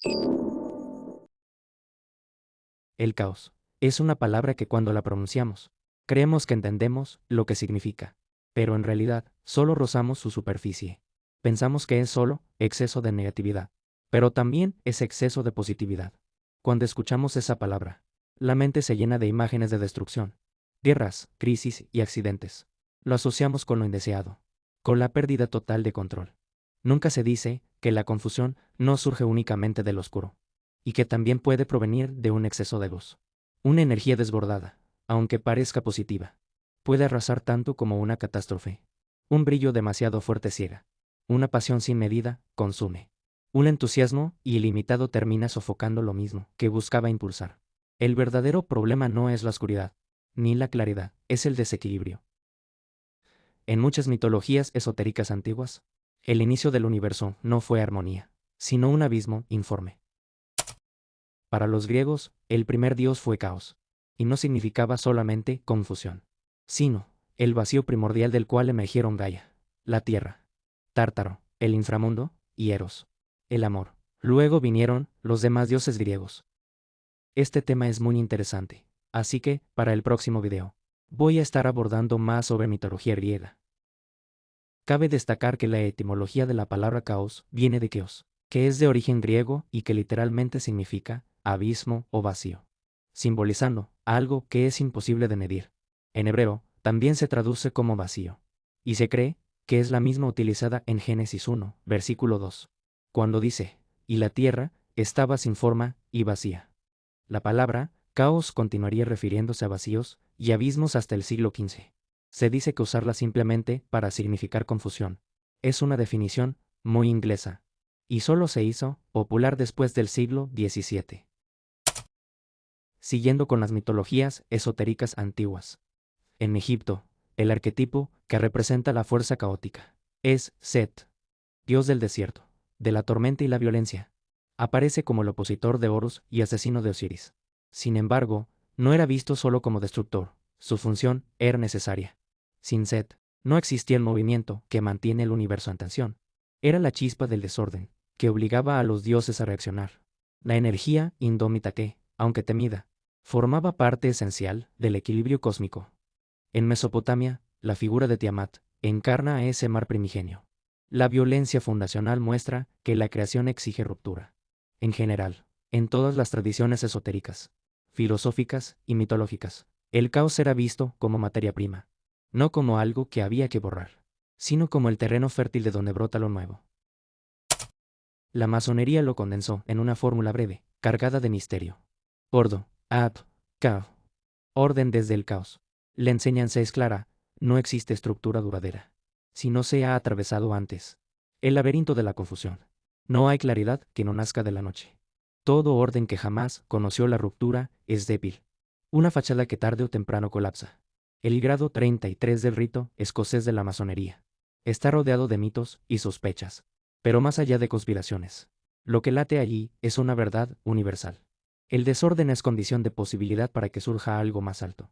El caos es una palabra que cuando la pronunciamos, creemos que entendemos lo que significa, pero en realidad solo rozamos su superficie. Pensamos que es solo exceso de negatividad, pero también es exceso de positividad. Cuando escuchamos esa palabra, la mente se llena de imágenes de destrucción, guerras, crisis y accidentes. Lo asociamos con lo indeseado, con la pérdida total de control. Nunca se dice que la confusión no surge únicamente del oscuro, y que también puede provenir de un exceso de luz. Una energía desbordada, aunque parezca positiva, puede arrasar tanto como una catástrofe. Un brillo demasiado fuerte ciega. Una pasión sin medida consume. Un entusiasmo ilimitado termina sofocando lo mismo que buscaba impulsar. El verdadero problema no es la oscuridad, ni la claridad, es el desequilibrio. En muchas mitologías esotéricas antiguas, el inicio del universo no fue armonía, sino un abismo informe. Para los griegos, el primer dios fue caos, y no significaba solamente confusión, sino el vacío primordial del cual emergieron Gaia, la tierra, Tártaro, el inframundo, y Eros, el amor. Luego vinieron los demás dioses griegos. Este tema es muy interesante, así que, para el próximo video, voy a estar abordando más sobre mitología griega. Cabe destacar que la etimología de la palabra caos viene de keos, que es de origen griego y que literalmente significa abismo o vacío, simbolizando algo que es imposible de medir. En hebreo, también se traduce como vacío, y se cree que es la misma utilizada en Génesis 1, versículo 2, cuando dice, y la tierra estaba sin forma y vacía. La palabra caos continuaría refiriéndose a vacíos y abismos hasta el siglo XV. Se dice que usarla simplemente para significar confusión es una definición muy inglesa, y solo se hizo popular después del siglo XVII. Siguiendo con las mitologías esotéricas antiguas. En Egipto, el arquetipo que representa la fuerza caótica es Set, dios del desierto, de la tormenta y la violencia. Aparece como el opositor de Horus y asesino de Osiris. Sin embargo, no era visto solo como destructor, su función era necesaria. Sin Set, no existía el movimiento que mantiene el universo en tensión. Era la chispa del desorden, que obligaba a los dioses a reaccionar. La energía indómita que, aunque temida, formaba parte esencial del equilibrio cósmico. En Mesopotamia, la figura de Tiamat encarna a ese mar primigenio. La violencia fundacional muestra que la creación exige ruptura. En general, en todas las tradiciones esotéricas, filosóficas y mitológicas, el caos era visto como materia prima, no como algo que había que borrar, sino como el terreno fértil de donde brota lo nuevo. La masonería lo condensó en una fórmula breve, cargada de misterio. Ordo, ad, cao. Orden desde el caos. La enseñanza es clara, no existe estructura duradera. Si no se ha atravesado antes el laberinto de la confusión, no hay claridad que no nazca de la noche. Todo orden que jamás conoció la ruptura es débil. Una fachada que tarde o temprano colapsa. El grado 33 del rito escocés de la masonería está rodeado de mitos y sospechas, pero más allá de conspiraciones. Lo que late allí es una verdad universal. El desorden es condición de posibilidad para que surja algo más alto.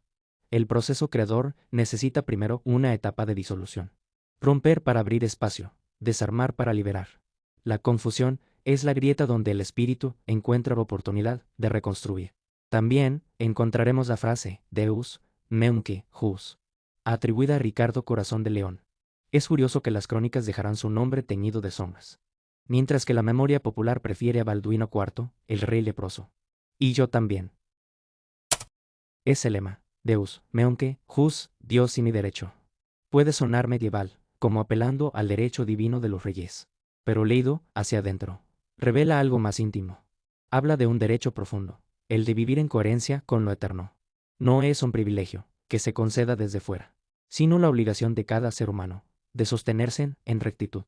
El proceso creador necesita primero una etapa de disolución. Romper para abrir espacio, desarmar para liberar. La confusión es la grieta donde el espíritu encuentra la oportunidad de reconstruir. También encontraremos la frase Deus, Meunque, Jus, atribuida a Ricardo Corazón de León. Es curioso que las crónicas dejarán su nombre teñido de sombras, mientras que la memoria popular prefiere a Balduino IV, el rey leproso. Y yo también. Es el lema, Deus, Meunque, Jus, Dios y mi derecho. Puede sonar medieval, como apelando al derecho divino de los reyes, pero leído hacia adentro, revela algo más íntimo. Habla de un derecho profundo, el de vivir en coherencia con lo eterno. No es un privilegio, que se conceda desde fuera, sino la obligación de cada ser humano, de sostenerse en rectitud.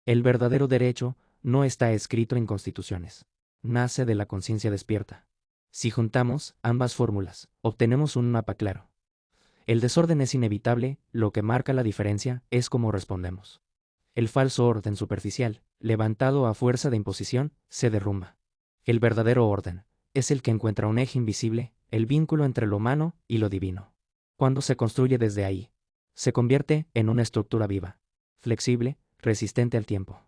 El verdadero derecho no está escrito en constituciones, nace de la conciencia despierta. Si juntamos ambas fórmulas, obtenemos un mapa claro. El desorden es inevitable, lo que marca la diferencia es cómo respondemos. El falso orden superficial, levantado a fuerza de imposición, se derrumba. El verdadero orden es el que encuentra un eje invisible, el vínculo entre lo humano y lo divino. Cuando se construye desde ahí, se convierte en una estructura viva, flexible, resistente al tiempo.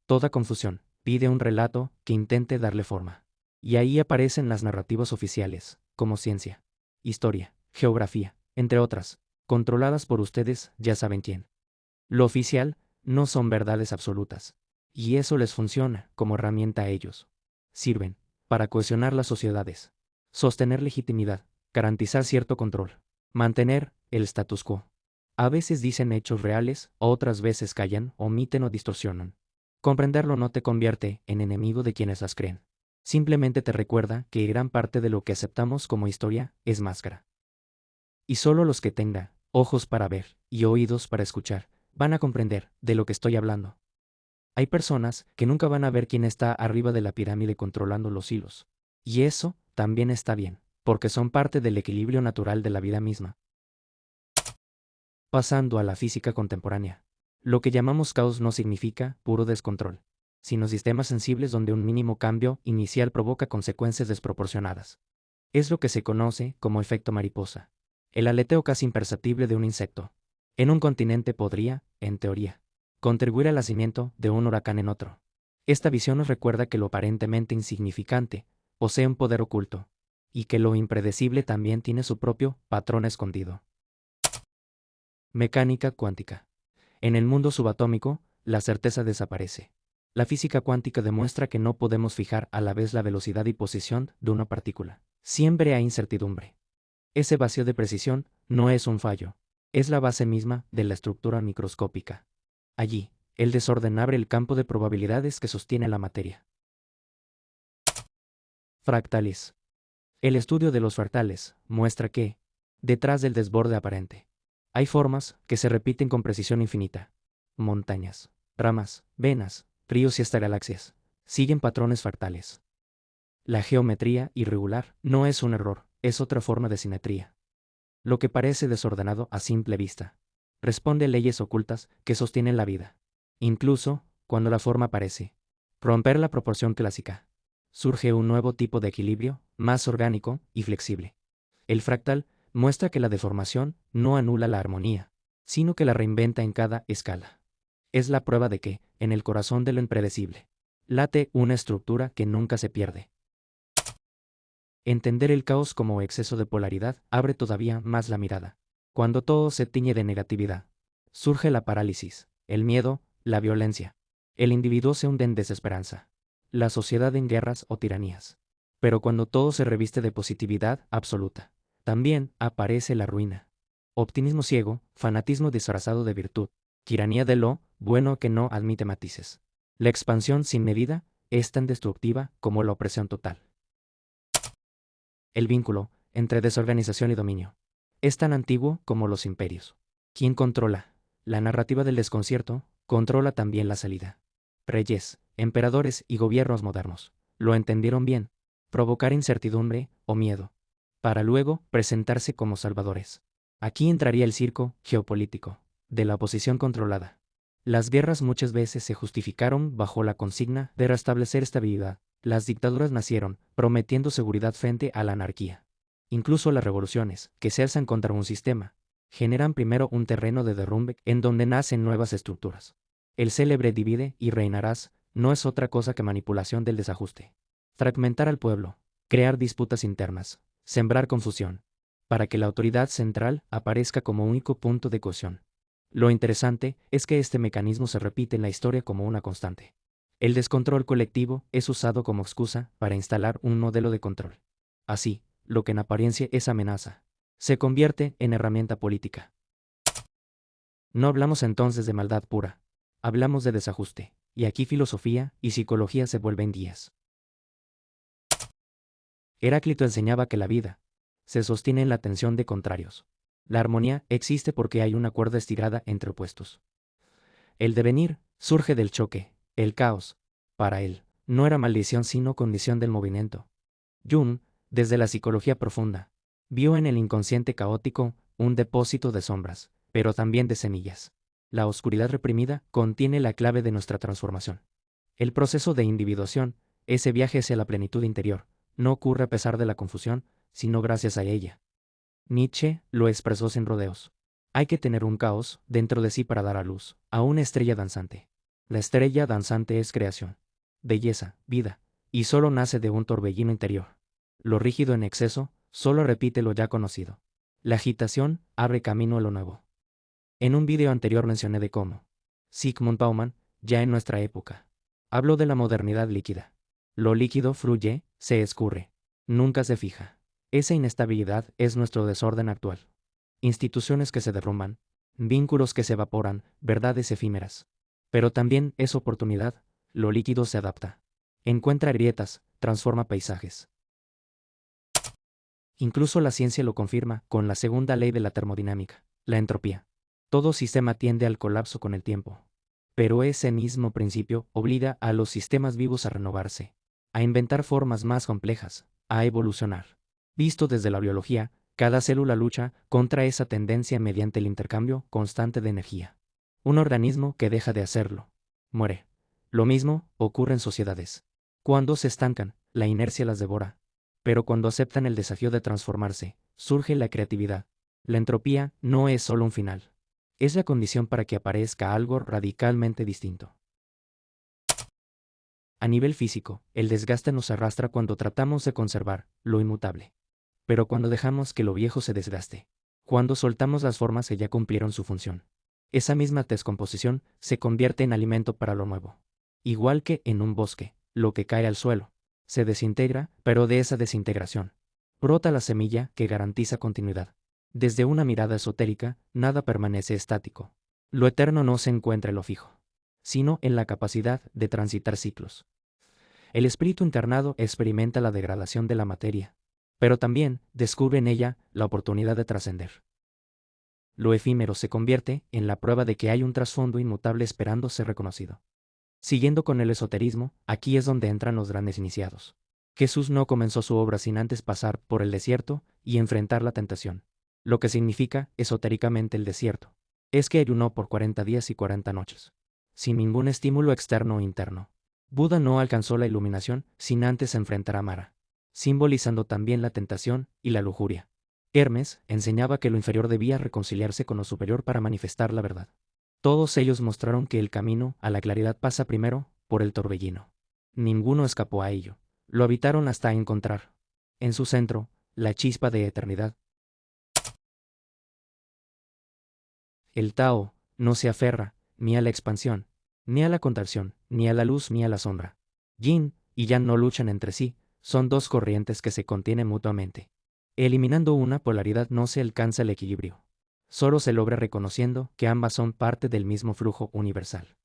Toda confusión Pide un relato que intente darle forma. Y ahí aparecen las narrativas oficiales, como ciencia, historia, geografía, entre otras, controladas por ustedes, ya saben quién. Lo oficial no son verdades absolutas. Y eso les funciona como herramienta a ellos. Sirven para cohesionar las sociedades, sostener legitimidad, garantizar cierto control, mantener el status quo. A veces dicen hechos reales, otras veces callan, omiten o distorsionan. Comprenderlo no te convierte en enemigo de quienes las creen. Simplemente te recuerda que gran parte de lo que aceptamos como historia es máscara. Y solo los que tengan ojos para ver y oídos para escuchar van a comprender de lo que estoy hablando. Hay personas que nunca van a ver quién está arriba de la pirámide controlando los hilos. Y eso también está bien, porque son parte del equilibrio natural de la vida misma. Pasando a la física contemporánea. Lo que llamamos caos no significa puro descontrol, sino sistemas sensibles donde un mínimo cambio inicial provoca consecuencias desproporcionadas. Es lo que se conoce como efecto mariposa, el aleteo casi imperceptible de un insecto. En un continente podría, en teoría, contribuir al nacimiento de un huracán en otro. Esta visión nos recuerda que lo aparentemente insignificante posee un poder oculto, y que lo impredecible también tiene su propio patrón escondido. Mecánica cuántica. En el mundo subatómico, la certeza desaparece. La física cuántica demuestra que no podemos fijar a la vez la velocidad y posición de una partícula. Siempre hay incertidumbre. Ese vacío de precisión no es un fallo, es la base misma de la estructura microscópica. Allí, el desorden abre el campo de probabilidades que sostiene la materia. Fractales. El estudio de los fractales muestra que, detrás del desborde aparente, hay formas que se repiten con precisión infinita. Montañas, ramas, venas, ríos y hasta galaxias siguen patrones fractales. La geometría irregular no es un error, es otra forma de simetría. Lo que parece desordenado a simple vista responde a leyes ocultas que sostienen la vida. Incluso, cuando la forma parece romper la proporción clásica, surge un nuevo tipo de equilibrio, más orgánico y flexible. El fractal muestra que la deformación no anula la armonía, sino que la reinventa en cada escala. Es la prueba de que, en el corazón de lo impredecible, late una estructura que nunca se pierde. Entender el caos como exceso de polaridad abre todavía más la mirada. Cuando todo se tiñe de negatividad, surge la parálisis, el miedo, la violencia. El individuo se hunde en desesperanza, la sociedad en guerras o tiranías. Pero cuando todo se reviste de positividad absoluta, también aparece la ruina. Optimismo ciego, fanatismo disfrazado de virtud, tiranía de lo bueno que no admite matices. La expansión sin medida es tan destructiva como la opresión total. El vínculo entre desorganización y dominio es tan antiguo como los imperios. ¿Quién controla la narrativa del desconcierto? Controla también la salida. Reyes, emperadores y gobiernos modernos lo entendieron bien: provocar incertidumbre o miedo, para luego presentarse como salvadores. Aquí entraría el circo geopolítico de la oposición controlada. Las guerras muchas veces se justificaron bajo la consigna de restablecer estabilidad. Las dictaduras nacieron prometiendo seguridad frente a la anarquía. Incluso las revoluciones, que se alzan contra un sistema, generan primero un terreno de derrumbe en donde nacen nuevas estructuras. El célebre divide y reinarás no es otra cosa que manipulación del desajuste. Fragmentar al pueblo, crear disputas internas, sembrar confusión, para que la autoridad central aparezca como único punto de cohesión. Lo interesante es que este mecanismo se repite en la historia como una constante. El descontrol colectivo es usado como excusa para instalar un modelo de control. Así, lo que en apariencia es amenaza, se convierte en herramienta política. No hablamos entonces de maldad pura, hablamos de desajuste, y aquí filosofía y psicología se vuelven guías. Heráclito enseñaba que la vida se sostiene en la tensión de contrarios. La armonía existe porque hay una cuerda estirada entre opuestos. El devenir surge del choque, el caos, para él, no era maldición sino condición del movimiento. Jung, desde la psicología profunda, vio en el inconsciente caótico un depósito de sombras, pero también de semillas. La oscuridad reprimida contiene la clave de nuestra transformación. El proceso de individuación, ese viaje hacia la plenitud interior, no ocurre a pesar de la confusión, sino gracias a ella. Nietzsche lo expresó sin rodeos. Hay que tener un caos dentro de sí para dar a luz a una estrella danzante. La estrella danzante es creación. belleza, vida, y solo nace de un torbellino interior. Lo rígido en exceso solo repite lo ya conocido. La agitación abre camino a lo nuevo. En un vídeo anterior mencioné de cómo Zygmunt Bauman, ya en nuestra época, habló de la modernidad líquida. Lo líquido fluye, se escurre, nunca se fija. Esa inestabilidad es nuestro desorden actual. Instituciones que se derrumban, vínculos que se evaporan, verdades efímeras. Pero también es oportunidad, lo líquido se adapta. Encuentra grietas, transforma paisajes. Incluso la ciencia lo confirma con la segunda ley de la termodinámica, la entropía. Todo sistema tiende al colapso con el tiempo. Pero ese mismo principio obliga a los sistemas vivos a renovarse, a inventar formas más complejas, a evolucionar. Visto desde la biología, cada célula lucha contra esa tendencia mediante el intercambio constante de energía. Un organismo que deja de hacerlo muere. Lo mismo ocurre en sociedades. Cuando se estancan, la inercia las devora. Pero cuando aceptan el desafío de transformarse, surge la creatividad. La entropía no es solo un final. Es la condición para que aparezca algo radicalmente distinto. A nivel físico, el desgaste nos arrastra cuando tratamos de conservar lo inmutable. Pero cuando dejamos que lo viejo se desgaste, cuando soltamos las formas que ya cumplieron su función, esa misma descomposición se convierte en alimento para lo nuevo. Igual que en un bosque, lo que cae al suelo se desintegra, pero de esa desintegración brota la semilla que garantiza continuidad. Desde una mirada esotérica, nada permanece estático. Lo eterno no se encuentra en lo fijo, sino en la capacidad de transitar ciclos. El espíritu internado experimenta la degradación de la materia, pero también descubre en ella la oportunidad de trascender. Lo efímero se convierte en la prueba de que hay un trasfondo inmutable esperando ser reconocido. Siguiendo con el esoterismo, aquí es donde entran los grandes iniciados. Jesús no comenzó su obra sin antes pasar por el desierto y enfrentar la tentación. Lo que significa esotéricamente el desierto es que ayunó por 40 días y 40 noches, sin ningún estímulo externo o interno. Buda no alcanzó la iluminación sin antes enfrentar a Mara, simbolizando también la tentación y la lujuria. Hermes enseñaba que lo inferior debía reconciliarse con lo superior para manifestar la verdad. Todos ellos mostraron que el camino a la claridad pasa primero por el torbellino. Ninguno escapó a ello. Lo habitaron hasta encontrar, en su centro, la chispa de eternidad. El Tao no se aferra ni a la expansión, ni a la contracción, ni a la luz ni a la sombra. Yin y Yang no luchan entre sí, son dos corrientes que se contienen mutuamente. Eliminando una polaridad no se alcanza el equilibrio. Solo se logra reconociendo que ambas son parte del mismo flujo universal.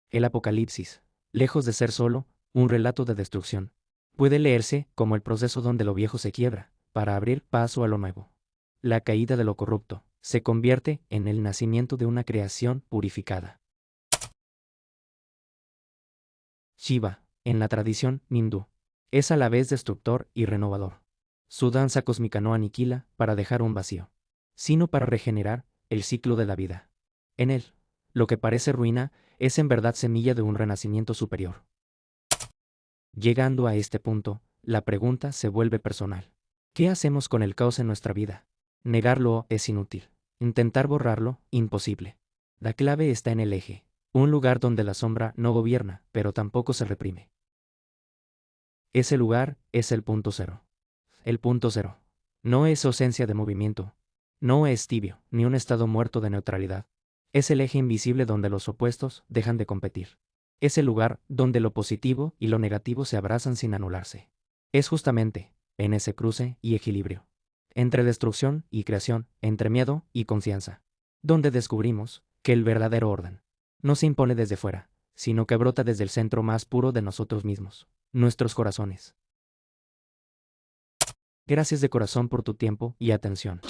El Apocalipsis, lejos de ser solo un relato de destrucción, puede leerse como el proceso donde lo viejo se quiebra, para abrir paso a lo nuevo. La caída de lo corrupto se convierte en el nacimiento de una creación purificada. Shiva, en la tradición hindú, es a la vez destructor y renovador. Su danza cósmica no aniquila para dejar un vacío, sino para regenerar el ciclo de la vida. En él, lo que parece ruina es en verdad semilla de un renacimiento superior. Llegando a este punto, la pregunta se vuelve personal. ¿Qué hacemos con el caos en nuestra vida? Negarlo es inútil. Intentar borrarlo, imposible. La clave está en el eje, un lugar donde la sombra no gobierna, pero tampoco se reprime. Ese lugar es el punto cero. El punto cero no es ausencia de movimiento, no es tibio, ni un estado muerto de neutralidad. Es el eje invisible donde los opuestos dejan de competir. Es el lugar donde lo positivo y lo negativo se abrazan sin anularse. Es justamente en ese cruce y equilibrio, entre destrucción y creación, entre miedo y confianza, donde descubrimos que el verdadero orden no se impone desde fuera, sino que brota desde el centro más puro de nosotros mismos, nuestros corazones. Gracias de corazón por tu tiempo y atención.